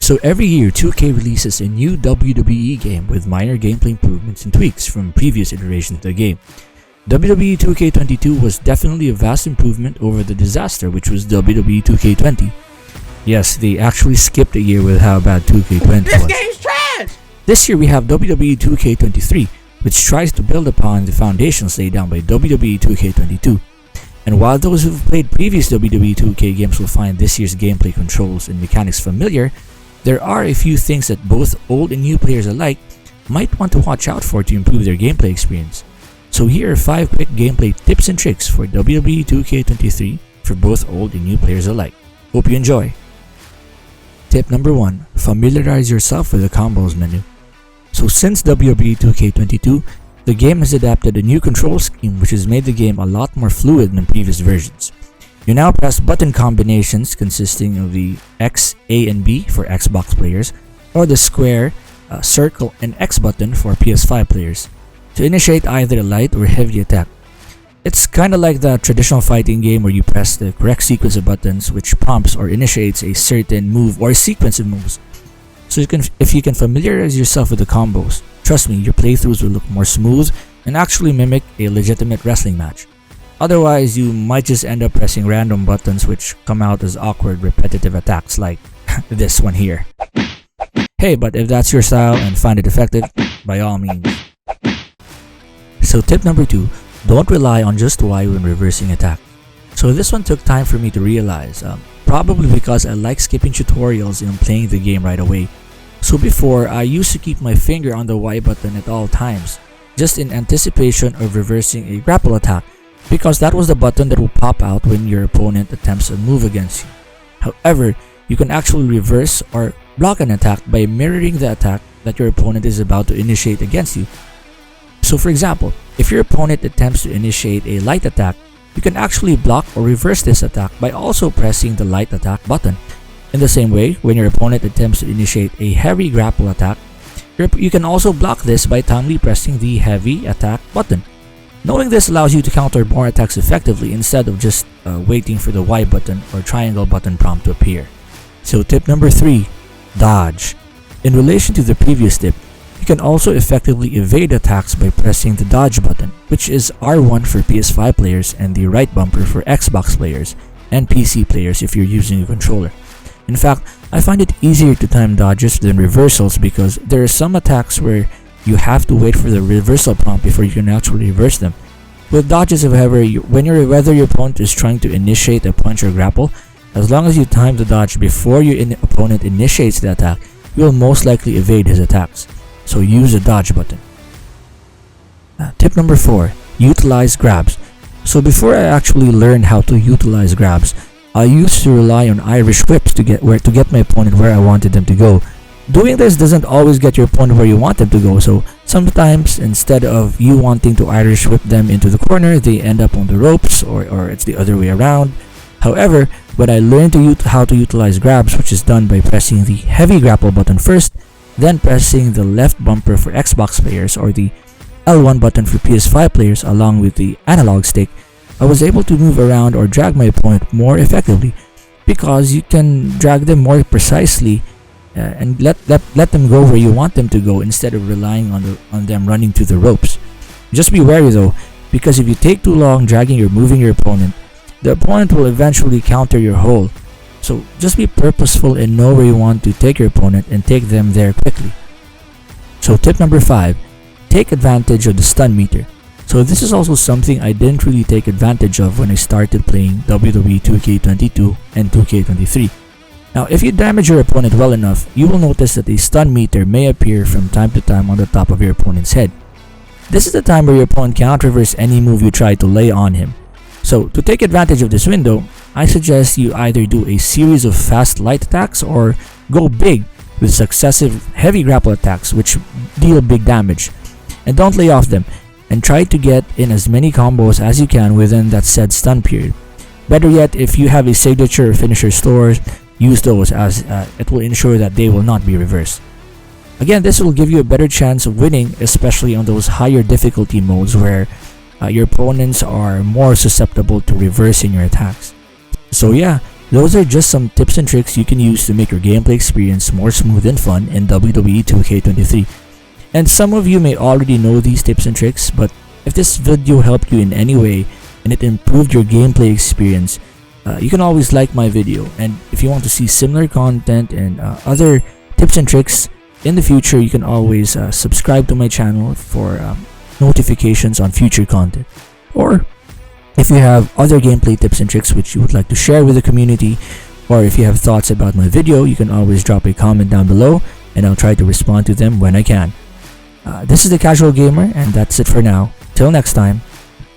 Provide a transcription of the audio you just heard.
So every year, 2K releases a new WWE game with minor gameplay improvements and tweaks from previous iterations of the game. WWE 2k22 was definitely a vast improvement over the disaster which was WWE 2k20. Yes, they actually skipped a year with how bad 2k20 This was. game's trash! This year we have WWE 2k23, which tries to build upon the foundations laid down by WWE 2k22. And while those who've played previous WWE 2K games will find this year's gameplay controls and mechanics familiar, there are a few things that both old and new players alike might want to watch out for to improve their gameplay experience. So here are 5 quick gameplay tips and tricks for WWE 2k23 for both old and new players alike. Hope you enjoy! Tip number 1. Familiarize yourself with the combos menu. So since WWE 2k22, the game has adapted a new control scheme which has made the game a lot more fluid than previous versions. You now press button combinations consisting of the X, A, and B for Xbox players, or the square, circle, and X button for PS5 players, to initiate either a light or heavy attack. It's kinda like the traditional fighting game where you press the correct sequence of buttons which prompts or initiates a certain move or a sequence of moves. So if you can familiarize yourself with the combos, trust me, your playthroughs will look more smooth and actually mimic a legitimate wrestling match. Otherwise, you might just end up pressing random buttons which come out as awkward repetitive attacks like this one here. Hey, but if that's your style and find it effective, by all means. So tip number 2, don't rely on just Y when reversing attack. So this one took time for me to realize, probably because I like skipping tutorials and playing the game right away. So before, I used to keep my finger on the Y button at all times, just in anticipation of reversing a grapple attack, because that was the button that will pop out when your opponent attempts a move against you. However, you can actually reverse or block an attack by mirroring the attack that your opponent is about to initiate against you. So for example, if your opponent attempts to initiate a light attack, you can actually block or reverse this attack by also pressing the light attack button. In the same way, when your opponent attempts to initiate a heavy grapple attack, you can also block this by timely pressing the heavy attack button. Knowing this allows you to counter more attacks effectively instead of just waiting for the Y button or triangle button prompt to appear. So tip number 3, dodge. In relation to the previous tip, you can also effectively evade attacks by pressing the dodge button, which is R1 for PS5 players and the right bumper for Xbox players and PC players if you're using a controller. In fact, I find it easier to time dodges than reversals because there are some attacks where you have to wait for the reversal prompt before you can actually reverse them. With dodges, however, whether your opponent is trying to initiate a punch or grapple, as long as you time the dodge before your opponent initiates the attack, you will most likely evade his attacks. So use the dodge button. Tip number 4, utilize grabs. So before I actually learned how to utilize grabs, I used to rely on Irish whips to get my opponent where I wanted them to go. Doing this doesn't always get your opponent where you want them to go, so sometimes instead of you wanting to Irish whip them into the corner, they end up on the ropes, or it's the other way around. However, when I learned how to utilize grabs, which is done by pressing the heavy grapple button first, then pressing the left bumper for Xbox players or the L1 button for PS5 players along with the analog stick, I was able to move around or drag my opponent more effectively because you can drag them more precisely and let them go where you want them to go instead of relying on them running to the ropes. Just be wary though, because if you take too long dragging or moving your opponent, the opponent will eventually counter your hold. So just be purposeful and know where you want to take your opponent and take them there quickly. So tip number 5, take advantage of the stun meter. So this is also something I didn't really take advantage of when I started playing WWE 2k22 and 2k23. Now if you damage your opponent well enough, you will notice that a stun meter may appear from time to time on the top of your opponent's head. This is the time where your opponent cannot reverse any move you try to lay on him. So to take advantage of this window, I suggest you either do a series of fast light attacks or go big with successive heavy grapple attacks which deal big damage. And don't lay off them, and try to get in as many combos as you can within that said stun period. Better yet, if you have a signature or finisher stores, use those as it will ensure that they will not be reversed. Again, this will give you a better chance of winning, especially on those higher difficulty modes where your opponents are more susceptible to reversing your attacks. So yeah, Those are just some tips and tricks you can use to make your gameplay experience more smooth and fun in WWE 2k23. And some of you may already know these tips and tricks, but if this video helped you in any way and it improved your gameplay experience, you can always like my video. And if you want to see similar content and other tips and tricks in the future, you can always subscribe to my channel for notifications on future content. Or if you have other gameplay tips and tricks which you would like to share with the community, or if you have thoughts about my video, you can always drop a comment down below and I'll try to respond to them when I can. This is the Casual Gamer, and that's it for now. Till next time.